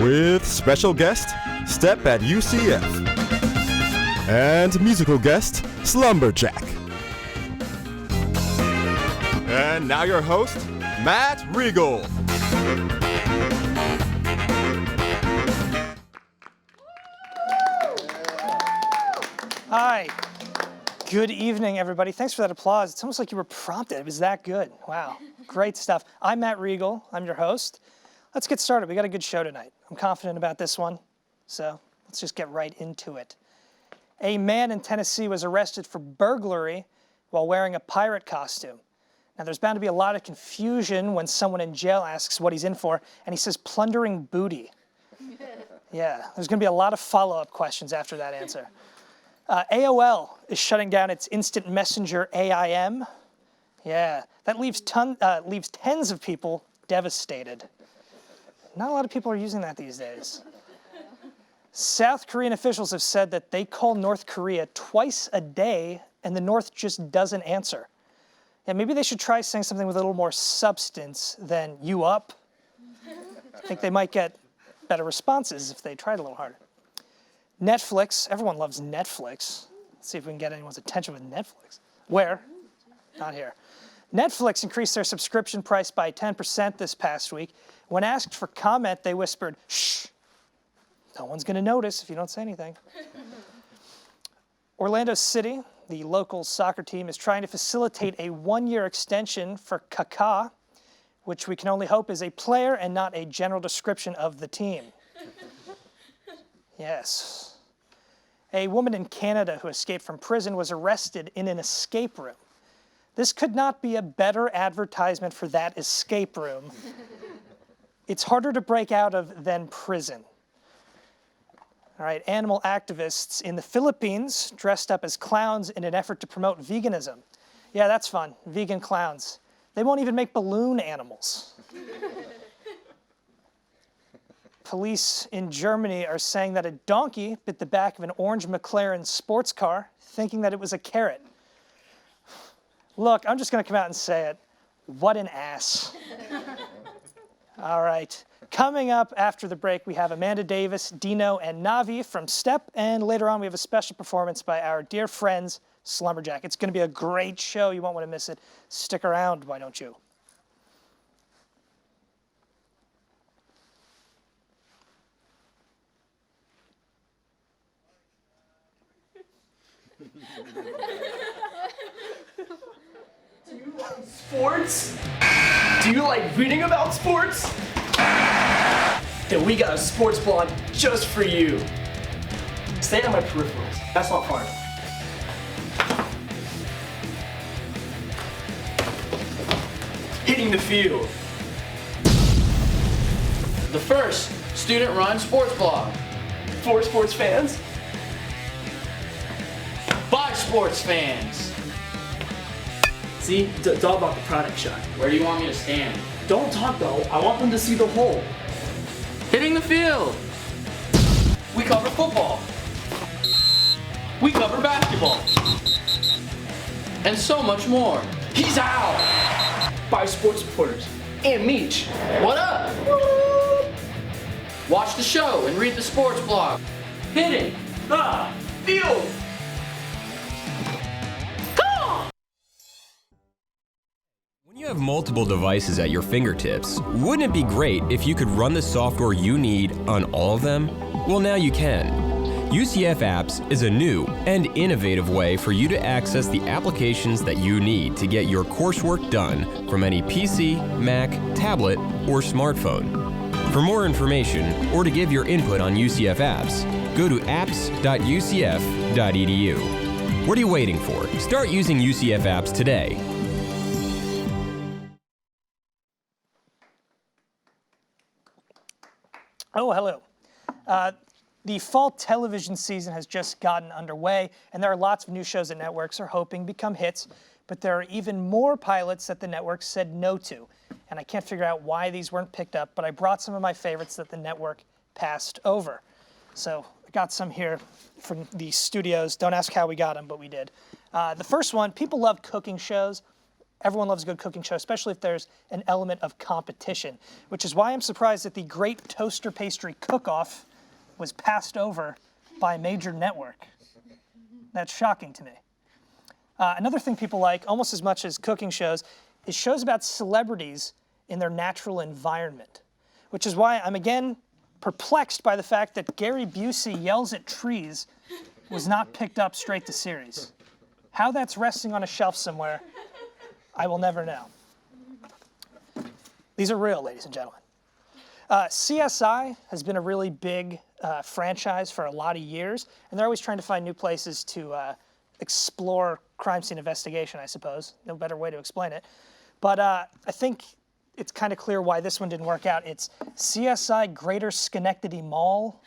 with special guest, Step at UCF, and musical guest, SlumberJack. And now your host, Matt Regal. Hi. Good evening, everybody. Thanks for that applause. It's almost like you were prompted. It was that good. Wow. Great stuff. I'm Matt Regal. I'm your host. Let's get started. We got a good show tonight. I'm confident about this one, so let's just get right into it. A man in Tennessee was arrested for burglary while wearing a pirate costume. Now, there's bound to be a lot of confusion when someone in jail asks what he's in for, and he says plundering booty. Yeah, there's going to be a lot of follow-up questions after that answer. AOL is shutting down its instant messenger AIM. Yeah, that leaves tens of people devastated. Not a lot of people are using that these days. South Korean officials have said that they call North Korea twice a day and the North just doesn't answer. Yeah, maybe they should try saying something with a little more substance than "you up." I think they might get better responses if they tried a little harder. Netflix, everyone loves Netflix. Let's see if we can get anyone's attention with Netflix. Where? Not here. Netflix increased their subscription price by 10% this past week. When asked for comment, they whispered, "Shh, no one's going to notice if you don't say anything." Orlando City, the local soccer team, is trying to facilitate a one-year extension for Kaká, which we can only hope is a player and not a general description of the team. Yes. A woman in Canada who escaped from prison was arrested in an escape room. This could not be a better advertisement for that escape room. It's harder to break out of than prison. All right, animal activists in the Philippines dressed up as clowns in an effort to promote veganism. Yeah, that's fun, vegan clowns. They won't even make balloon animals. Police in Germany are saying that a donkey bit the back of an orange McLaren sports car, thinking that it was a carrot. Look, I'm just going to come out and say it. What an ass. All right. Coming up after the break, we have Amanda Davis, Dino, and Navi from Step, and later on we have a special performance by our dear friends, SlumberJack. It's going to be a great show. You won't want to miss it. Stick around, why don't you? Do you like sports? Do you like reading about sports? Then we got a sports blog just for you. Stay on my peripherals. That's not far. Hitting the field. The first student-run sports blog. For sports fans. By sports fans. See, it's all about the product shot. Where do you want me to stand? Don't talk though. I want them to see the whole. Hitting the field. We cover football. We cover basketball. And so much more. He's out! By sports reporters. And Meech. What up? Watch the show and read the sports blog. Hitting the field! When you have multiple devices at your fingertips, wouldn't it be great if you could run the software you need on all of them? Well, now you can. UCF Apps is a new and innovative way for you to access the applications that you need to get your coursework done from any PC, Mac, tablet, or smartphone. For more information or to give your input on UCF Apps, go to apps.ucf.edu. What are you waiting for? Start using UCF Apps today. Oh, hello. The fall television season has just gotten underway, and there are lots of new shows that networks are hoping become hits, but there are even more pilots that the networks said no to. And I can't figure out why these weren't picked up, but I brought some of my favorites that the network passed over. So I got some here from the studios. Don't ask how we got them, but we did. The first one, people love cooking shows. Everyone loves a good cooking show, especially if there's an element of competition, which is why I'm surprised that the Great Toaster Pastry Cook-Off was passed over by a major network. That's shocking to me. Another thing people like, almost as much as cooking shows, is shows about celebrities in their natural environment, which is why I'm again perplexed by the fact that Gary Busey Yells at Trees was not picked up straight to series. How that's resting on a shelf somewhere, I will never know. These are real, ladies and gentlemen. CSI has been a really big franchise for a lot of years, and they're always trying to find new places to explore crime scene investigation, I suppose. No better way to explain it. But I think it's kind of clear why this one didn't work out. It's CSI Greater Schenectady Mall.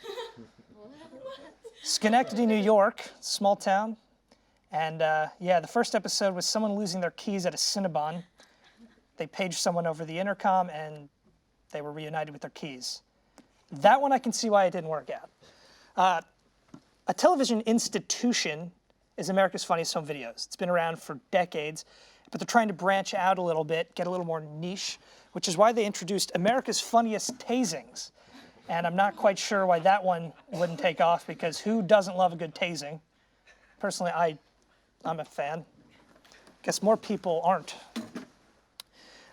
Schenectady, New York, small town. And yeah, the first episode was someone losing their keys at a Cinnabon. They paged someone over the intercom and they were reunited with their keys. That one I can see why it didn't work out. A television institution is America's Funniest Home Videos. It's been around for decades, but they're trying to branch out a little bit, get a little more niche, which is why they introduced America's Funniest Tasings. And I'm not quite sure why that one wouldn't take off, because who doesn't love a good tasing? Personally, I'm a fan. Guess more people aren't.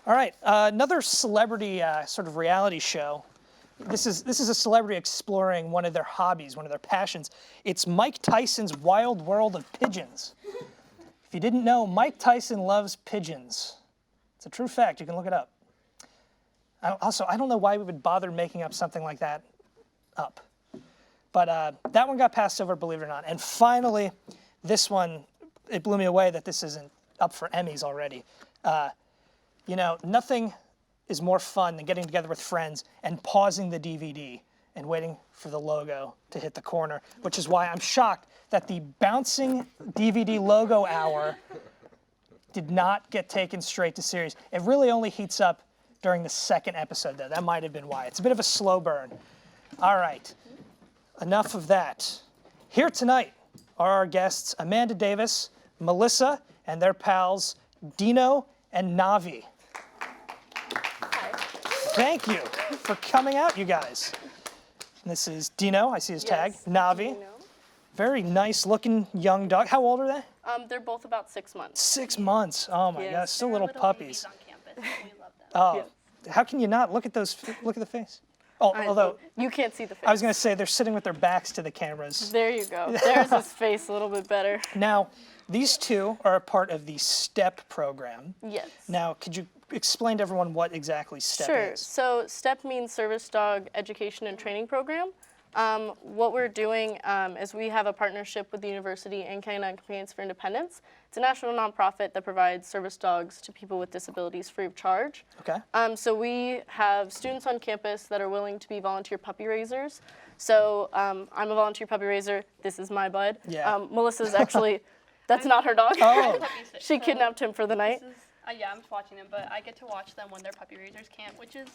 All right, another celebrity sort of reality show. This is a celebrity exploring one of their hobbies, one of their passions. It's Mike Tyson's Wild World of Pigeons. If you didn't know, Mike Tyson loves pigeons. It's a true fact. You can look it up. Also, I don't know why we would bother making up something like that up. But that one got passed over, believe it or not. And finally, this one, it blew me away that this isn't up for Emmys already. You know, nothing is more fun than getting together with friends and pausing the DVD and waiting for the logo to hit the corner, which is why I'm shocked that the bouncing DVD logo hour did not get taken straight to series. It really only heats up during the second episode, though. That might have been why. It's a bit of a slow burn. All right, enough of that. Here tonight are our guests, Amanda Davis, Melissa, and their pals, Dino and Navi. Thank you for coming out, you guys. This is Dino, I see his tag. Navi, Dino. Very nice looking young dog. How old are they? They're both about 6 months. 6 months, oh my Yes. gosh, still They're little babies puppies. on campus. We love them. Oh, how can you not? Look at those, look at the face. Oh, although, You can't see the face. I was gonna say they're sitting with their backs to the cameras. There you go. There's his face a little bit better. Now, these two are a part of the STEP program. Yes. Now, could you explain to everyone what exactly STEP Sure. is? So STEP means Service Dog Education and Training Program. What we're doing is we have a partnership with the University and Canine Companions for Independence. It's a national nonprofit that provides service dogs to people with disabilities free of charge. Okay. So we have students on campus that are willing to be volunteer puppy raisers. So I'm a volunteer puppy raiser. This is my bud. Yeah. Melissa's actually, that's not her dog. Oh. She kidnapped him for the night. Yeah, I'm just watching them, but I get to watch them when they're puppy raisers camp, which is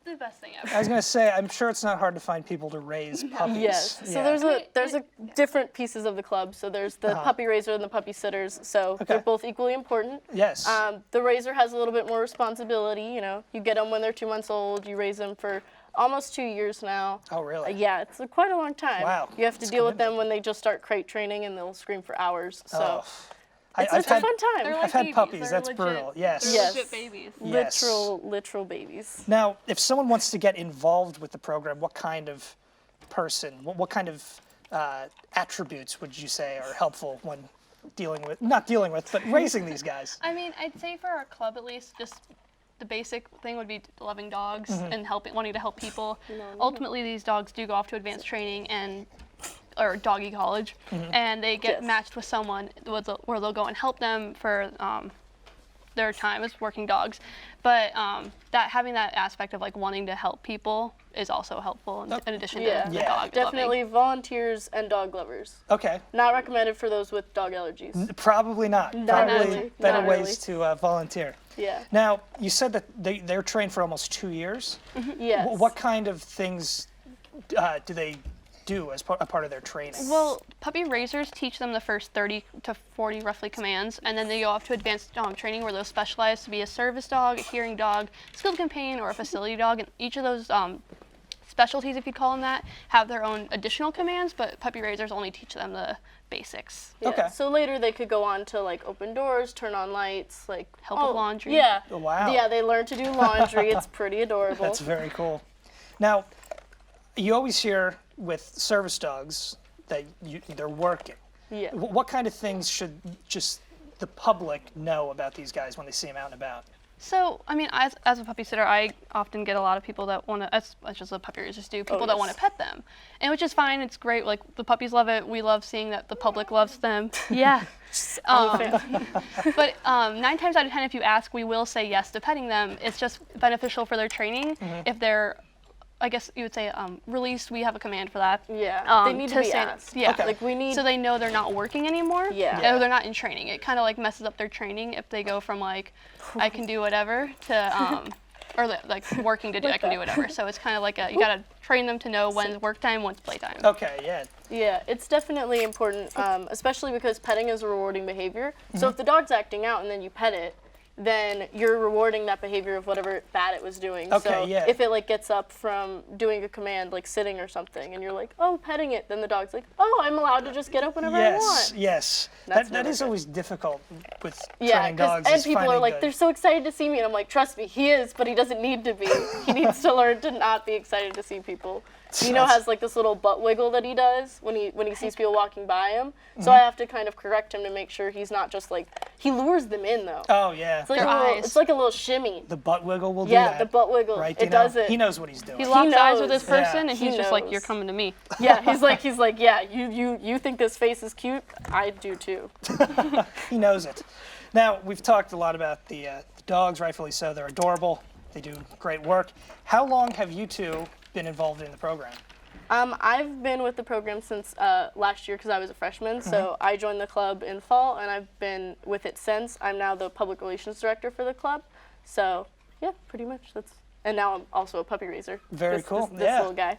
the best thing ever. I was gonna say, I'm sure it's not hard to find people to raise puppies. Yes. So Yeah. there's a different pieces of the club. So there's the puppy raiser and the puppy sitters. So they're both equally important. Yes. The raiser has a little bit more responsibility. You know, you get them when they're 2 months old. You raise them for almost 2 years now. Oh, really? Yeah, it's quite a long time. Wow. You have to That's deal with commitment. them when they just start crate training and they'll scream for hours. So it's I've a had, fun time. They're I've like had babies. puppies. They're That's legit. brutal. Yes. They're Yes. legit babies. Yes. Literal babies. Now, if someone wants to get involved with the program, what kind of person, what kind of attributes would you say are helpful when not dealing with, but raising these guys? I mean, I'd say for our club at least, just the basic thing would be loving dogs and wanting to help people. Ultimately, these dogs do go off to advanced training or doggy college, and they get matched with someone where they'll go and help them for their time as working dogs. But that having that aspect of like wanting to help people is also helpful in addition to the dog Definitely loving. volunteers and dog lovers. Okay. Not recommended for those with dog allergies. Probably not. Not Probably really. better Not ways to volunteer. Yeah. Now, you said that they're trained for almost 2 years. Yes. What kind of things do they do as a part of their training? Well, puppy raisers teach them the first 30 to 40 roughly commands, and then they go off to advanced training where they'll specialize to be a service dog, a hearing dog, skilled companion, or a facility dog. And each of those specialties, if you call them that, have their own additional commands, but puppy raisers only teach them the basics. Yeah. Okay. So later they could go on to like open doors, turn on lights, like Help with laundry. Yeah. Oh, wow. Yeah, they learn to do laundry. It's pretty adorable. That's very cool. Now, you always hear with service dogs that they're working. Yeah. What kind of things should just the public know about these guys when they see them out and about? So, I mean, as a puppy sitter, I often get a lot of people that want to, as much as the puppy raisers do, people that want to pet them. And which is fine, it's great, like, the puppies love it, we love seeing that the public loves them. Yeah. But 9 times out of 10, if you ask, we will say yes to petting them. It's just beneficial for their training. If they're, I guess you would say, released, we have a command for that. Yeah, they need to be asked. Yeah, Okay. Like we need. so they know they're not working anymore. Yeah. Or they're not in training. It kind of like messes up their training if they go from like, I can do whatever to, or like working to do I can do whatever. So it's kind of like you gotta train them to know when's work time, when's playtime. Okay, yeah. Yeah, it's definitely important, especially because petting is a rewarding behavior. So if the dog's acting out and then you pet it, then you're rewarding that behavior of whatever bad it was doing. Okay, so yeah. if it like gets up from doing a command like sitting or something and you're like, oh, petting it, then the dog's like, oh, I'm allowed to just get up whenever I want. Yes. That's That never is good. always difficult with Yeah, training dogs. and is people are finding like, the- they're so excited to see me, and I'm like, trust me, he is, but he doesn't need to be. He needs to learn to not be excited to see people. Dino has like this little butt wiggle that he does when he sees people walking by him. So I have to kind of correct him to make sure he's not just like, he lures them in though. Oh, yeah. It's like, Their a little, eyes. it's like a little shimmy. The butt wiggle will do Yeah, that. the butt wiggle. Right, It Dino? does it. He knows what he's doing. He locks eyes with knows. this person, Yeah. and He he's just like, knows. "You're coming to me." Yeah, he's like, yeah, you think this face is cute? I do too. He knows it. Now, we've talked a lot about the dogs, rightfully so. They're adorable. They do great work. How long have you two been involved in the program? I've been with the program since last year because I was a freshman. So I joined the club in fall, and I've been with it since. I'm now the public relations director for the club. So yeah, pretty much that's. And now I'm also a puppy raiser. Very This- cool. This Yeah. little guy.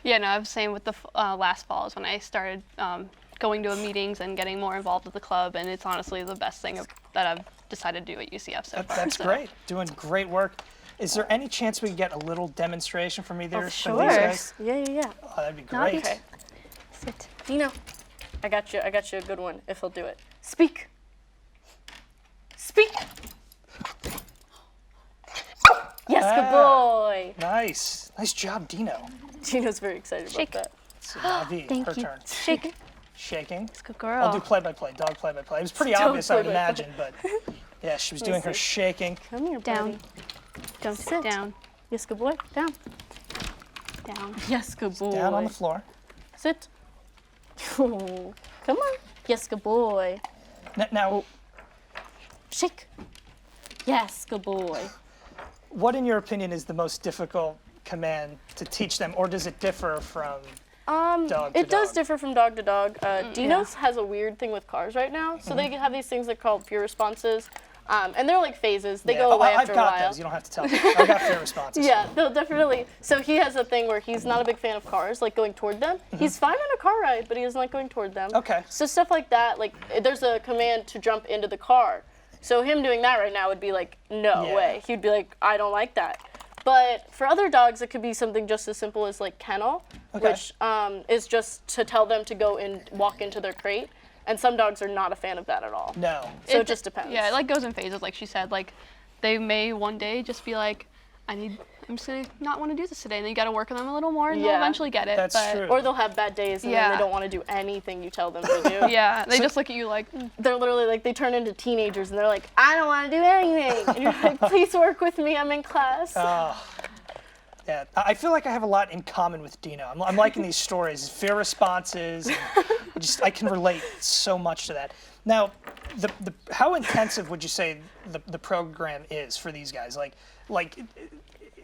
Yeah, no, I was saying with the last fall is when I started going to meetings and getting more involved with the club, and it's honestly the best thing that I've decided to do at UCF so far. That's so. great. Doing great work. Is there any chance we can get a little demonstration from either of Sure. these guys? Yeah. Oh, that'd be great. Okay. Sit. Dino. I got you a good one if he'll do it. Speak. Speak. Yes, good boy. Nice. Nice job, Dino. Dino's very excited Shake. about that. So Navi, Thank her you. turn. Shake. Shaking. Good girl. I'll do play-by-play, dog play-by-play. It was pretty Dog obvious, I would play-by-play. imagine, but yeah, she was doing her see. shaking. Come here, Down. buddy. Don't Sit. sit down. Yes, good boy. Down. Down. Yes, good boy. Down on the floor. Sit. Oh, come on. Yes, good boy. Now, Shake. Yes, good boy. what in your opinion is the most difficult command to teach them, or does it differ from dog to It does dog? differ from dog to dog. Dino's has a weird thing with cars right now, so they have these things that are called fear responses, and they're like phases. They go away after I've got a while. those. You don't have to tell me. I've got fair responses. Yeah, they'll definitely. So he has a thing where he's not a big fan of cars, like going toward them. He's fine on a car ride, but he doesn't like going toward them. Okay. So stuff like that, like there's a command to jump into the car. So him doing that right now would be like, no Yeah. way. He'd be like, I don't like that. But for other dogs, it could be something just as simple as like kennel, Okay. which is just to tell them to go and walk into their crate. And some dogs are not a fan of that at all. No. So it just depends. Yeah, it like goes in phases, like she said. Like they may one day just be like, I'm just gonna not want to do this today, and then you got to work on them a little more, and they'll Yeah. eventually get it. That's but true. Or they'll have bad days and then Yeah. they don't want to do anything you tell them to do. Yeah, they just look at you like, They're literally like, they turn into teenagers and they're like, I don't want to do anything. And you're like, please work with me, I'm in class. Yeah, I feel like I have a lot in common with Dino. I'm liking these stories, fear responses. And I can relate so much to that. Now, how intensive would you say the program is for these guys?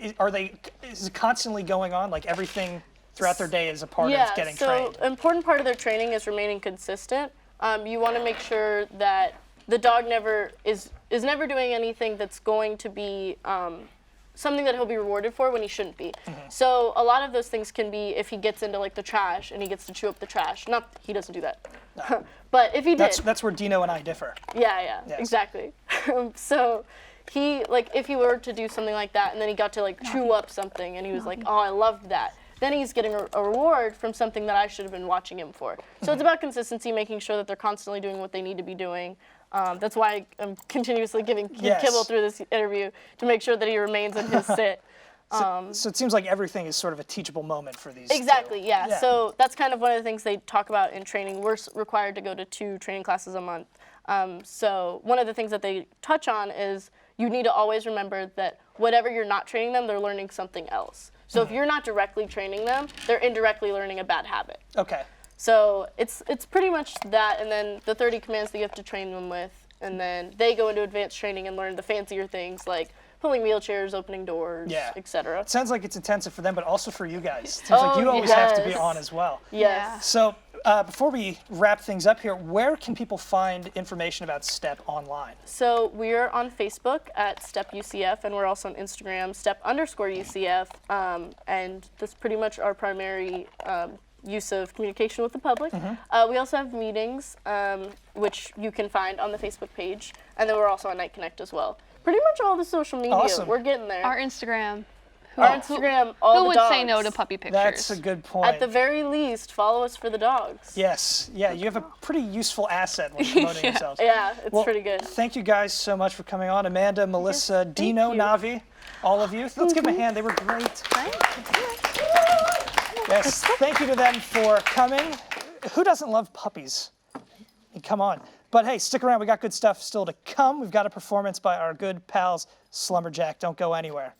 Is it constantly going on? Like everything throughout their day is a part of getting trained? So an important part of their training is remaining consistent. You want to make sure that the dog never is never doing anything that's going to be something that he'll be rewarded for when he shouldn't be. So a lot of those things can be if he gets into like the trash and he gets to chew up the trash. Not he doesn't do that, but if he did, That's where Dino and I differ. yeah, Yes. exactly. So he like if he were to do something like that and then he got to like chew up something and he was like, oh, I loved that. Then he's getting a reward from something that I should have been watching him for. So it's about consistency, making sure that they're constantly doing what they need to be doing. That's why I'm continuously giving kibble through this interview to make sure that he remains in his sit. So it seems like everything is sort of a teachable moment for these Exactly, two. yeah. So that's kind of one of the things they talk about in training. We're required to go to 2 training classes a month. So one of the things that they touch on is you need to always remember that whatever you're not training them, they're learning something else. So if you're not directly training them, they're indirectly learning a bad habit. Okay. So it's pretty much that, and then the 30 commands that you have to train them with, and then they go into advanced training and learn the fancier things like pulling wheelchairs, opening doors, etc. It sounds like it's intensive for them, but also for you guys. It seems like you always have to be on as well. Yes. So before we wrap things up here, where can people find information about STEP online? So we're on Facebook at STEP UCF, and we're also on Instagram, STEP_UCF, and that's pretty much our primary use of communication with the public. We also have meetings, which you can find on the Facebook page, and then we're also on Night Connect as well. Pretty much all the social media, Awesome. we're getting there. Our Instagram. Our Instagram, all Who the would dogs. say no to puppy pictures? That's a good point. At the very least, follow us for the dogs. Yes. Yeah, you have a pretty useful asset when promoting yourselves. Yeah, it's pretty good. Thank you guys so much for coming on. Amanda, Melissa, Dino, you. Navi, all of you. Let's give them a hand. They were great. Yes, thank you to them for coming. Who doesn't love puppies? Come on. But hey, stick around. We got good stuff still to come. We've got a performance by our good pals, SlumberJack. Don't go anywhere.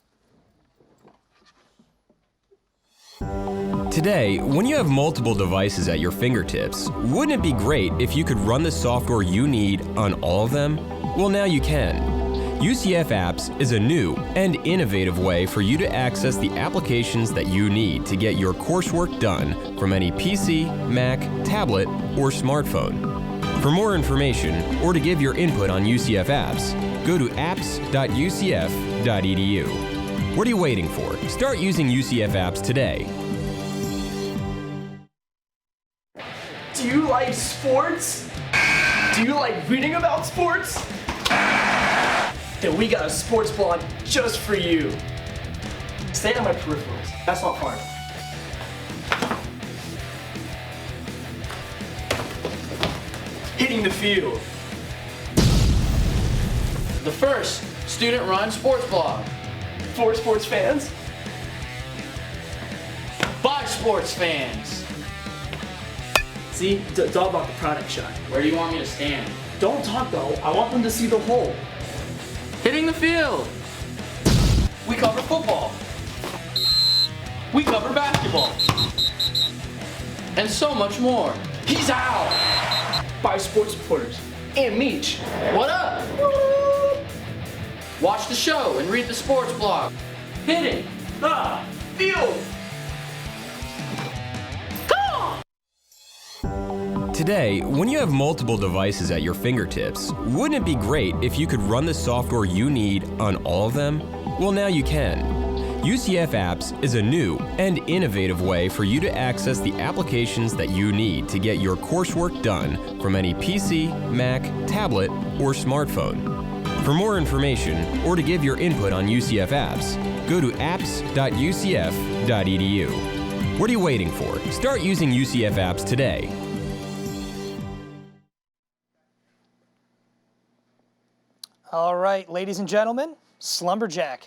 Today, when you have multiple devices at your fingertips, wouldn't it be great if you could run the software you need on all of them? Well, now you can. UCF Apps is a new and innovative way for you to access the applications that you need to get your coursework done from any PC, Mac, tablet, or smartphone. For more information or to give your input on UCF Apps, go to apps.ucf.edu. What are you waiting for? Start using UCF Apps today. Do you like sports? Do you like reading about sports? Then we got a sports blog just for you. Stay on my peripherals. That's not fun. Hitting the field. The first student-run sports blog. For sports fans. By sports fans. See, it's all about the product shot. Where do you want me to stand? Don't talk though. I want them to see the whole. Hitting the field. We cover football. We cover basketball. And so much more. He's out. By sports reporters and Meech. What up? Watch the show and read the sports blog. Hitting the field. Today, when you have multiple devices at your fingertips, wouldn't it be great if you could run the software you need on all of them? Well, now you can. UCF Apps is a new and innovative way for you to access the applications that you need to get your coursework done from any PC, Mac, tablet, or smartphone. For more information or to give your input on UCF Apps, go to apps.ucf.edu. What are you waiting for? Start using UCF Apps today. All right, ladies and gentlemen, SlumberJack.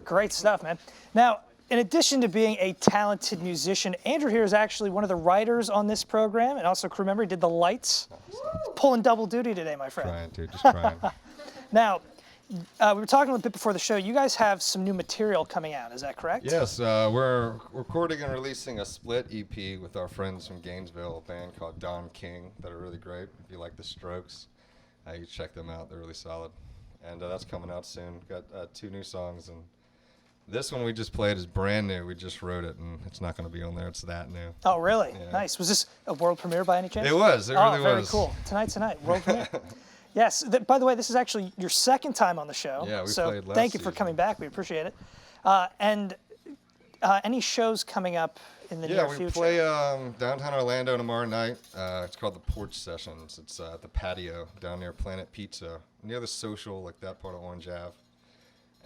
Great stuff, man. Now, in addition to being a talented musician, Andrew here is actually one of the writers on this program and also crew member. He did the lights. Pulling double duty today, my friend. Crying, dude, just crying. Now, we were talking a little bit before the show. You guys have some new material coming out, is that correct? Yes, we're recording and releasing a split EP with our friends from Gainesville, a band called Don King that are really great. If you like the Strokes, you check them out. They're really solid. And that's coming out soon. Got 2 new songs, and this one we just played is brand new. We just wrote it, and it's not going to be on there. It's that new. Oh, really? Yeah. Nice. Was this a world premiere by any chance? It was. It really was. Very cool. ToKnights The Night, world premiere. Yes. By the way, this is actually your second time on the show. Yeah, we so played last thank you for season. coming back. We appreciate it. And any shows coming up in the near future? Yeah, we play downtown Orlando tomorrow night. It's called the Porch Sessions. It's at the patio down near Planet Pizza, near the Social, like that part of Orange Ave.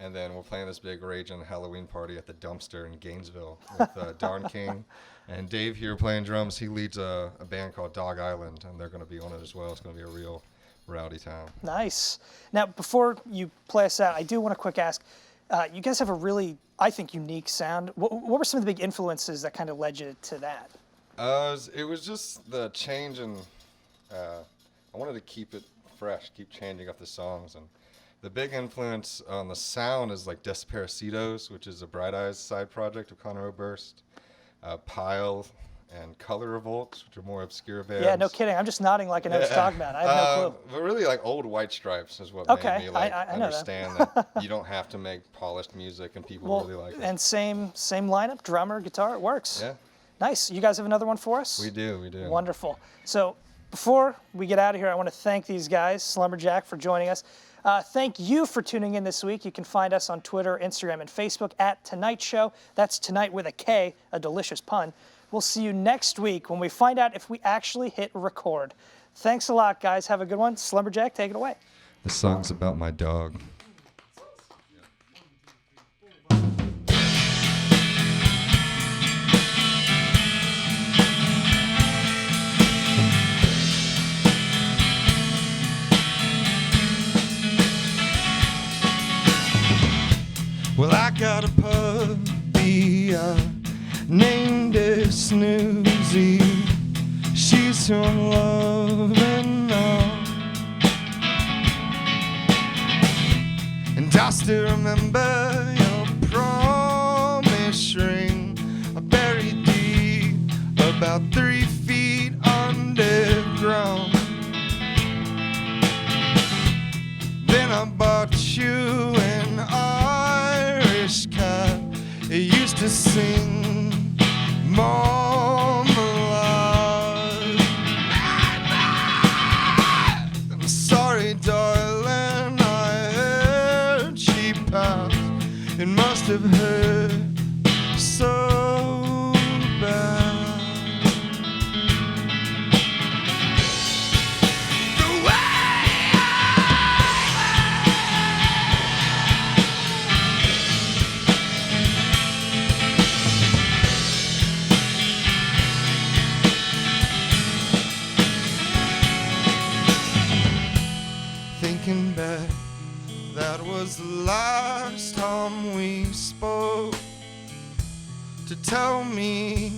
And then we're playing this big raging Halloween party at the Dumpster in Gainesville with Don King and Dave here playing drums. He leads a band called Dog Island, and they're going to be on it as well. It's going to be a real rowdy time. Nice. Now, before you play us out, I do want to quick ask, you guys have a really, I think, unique sound. What were some of the big influences that kind of led you to that? It was just the change in, I wanted to keep it fresh, keep changing up the songs. And the big influence on the sound is like Desperacidos, which is a Bright Eyes side project of Conor Oberst, Pile, and Color Revolts, which are more obscure bands. Yeah, no kidding. I'm just nodding like I know what you're talking about. I have no clue. But really, like Old White Stripes is what Okay, made me like I know understand that you don't have to make polished music, and people really like it. And same lineup, drummer, guitar, it works. Yeah. Nice. You guys have another one for us? We do. Wonderful. So before we get out of here, I want to thank these guys, SlumberJack, for joining us. Thank you for tuning in this week. You can find us on Twitter, Instagram, and Facebook at Tonight Show. That's tonight with a K, a delicious pun. We'll see you next week when we find out if we actually hit record. Thanks a lot, guys. Have a good one. SlumberJack, take it away. The song's about my dog. Well, I got a puppy, named her Snoozy. She's so loving now. And I still remember your promise ring, buried deep, about 3 feet underground. Then I bought you an Irish cat. It used to sing Marmalade. I'm sorry, darling, I heard she passed. It must have hurt so bad. Thinking back, that was the last time we spoke, to tell me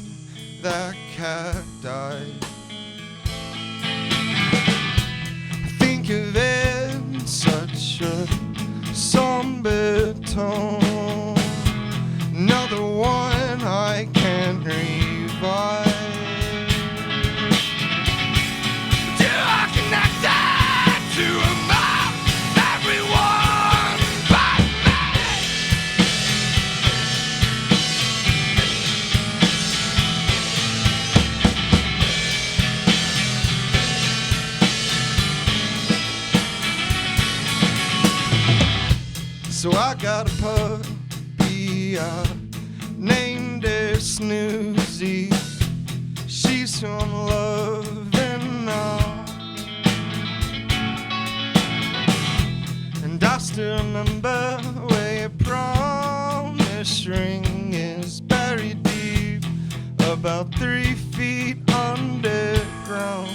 that cat died. I think of it in such a somber tone, another one I can't revive. So I got a puppy, named her Snoozy. She's so unloving now. And I still remember where your promise ring is, buried deep, about 3 feet underground.